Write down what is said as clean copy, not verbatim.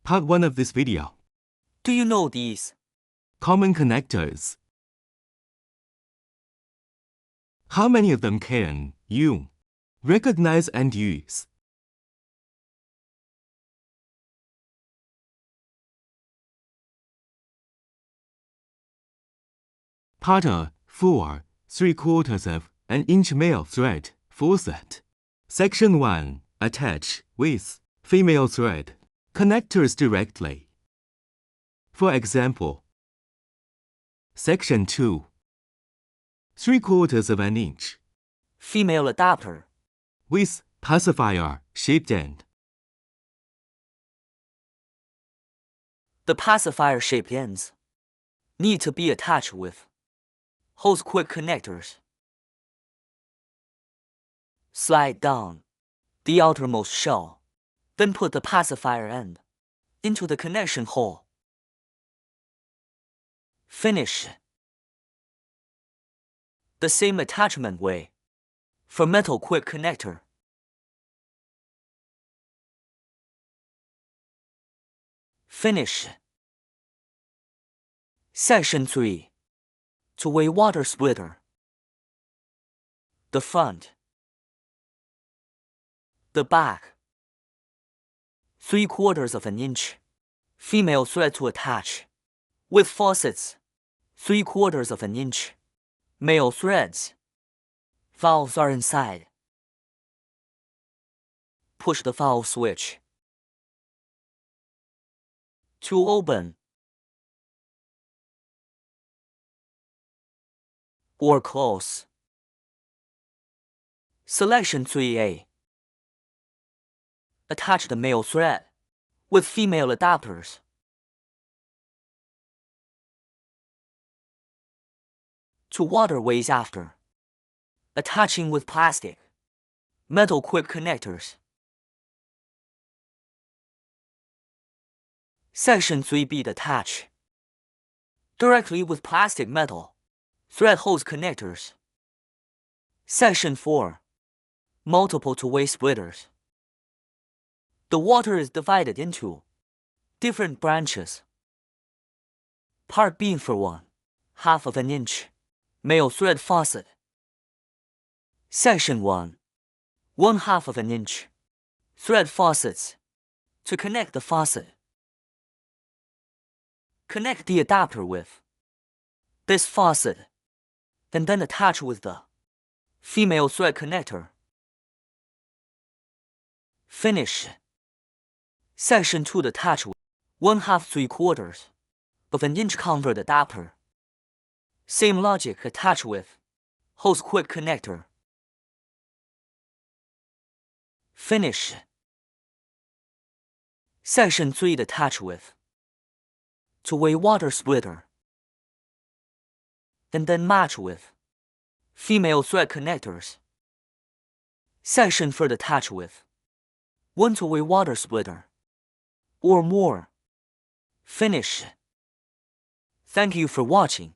Part 1 of this video. Do you know these? Common connectors. How many of them can you recognize and use? Part A, 4 3/4 of an inch male thread faucet. Section 1, attach with female thread connectors directly. For example, Section 2, 3/4 of an inch Female adapter. with pacifier shaped end. The pacifier shaped ends need to be attached with hose quick connectors. Slide down the outermost shell, then put the pacifier end into the connection hole. Finish the same attachment way for metal quick connector. Finish. Section 3. Two-way water splitter. The front. The back. 3/4 of an inch. Female thread to attach. With faucets. 3/4 of an inch. Male threads. Valves are inside. Push the valve switch to open or close. Selection 3A. Attach the male thread with female adapters. To waterways after. Attaching with plastic, metal quick connectors. Section 3B. Attach directly with plastic metal thread hose connectors. Section 4. Multiple two-way splitters. The water is divided into different branches. Part B for 1/2 of an inch male thread faucet. Section 1. 1/2 of an inch thread faucets. To connect the faucet, connect the adapter with this faucet, and then attach with the female thread connector. Finish. Section 2. Attach with 1/2 3/4 of an inch convert adapter. Same logic, attach with hose quick connector. Finish. Section 3. Attach with two-way water splitter, and then match with female thread connectors. Section 4. Attach with 1 two-way water splitter or more. Finish. Thank you for watching.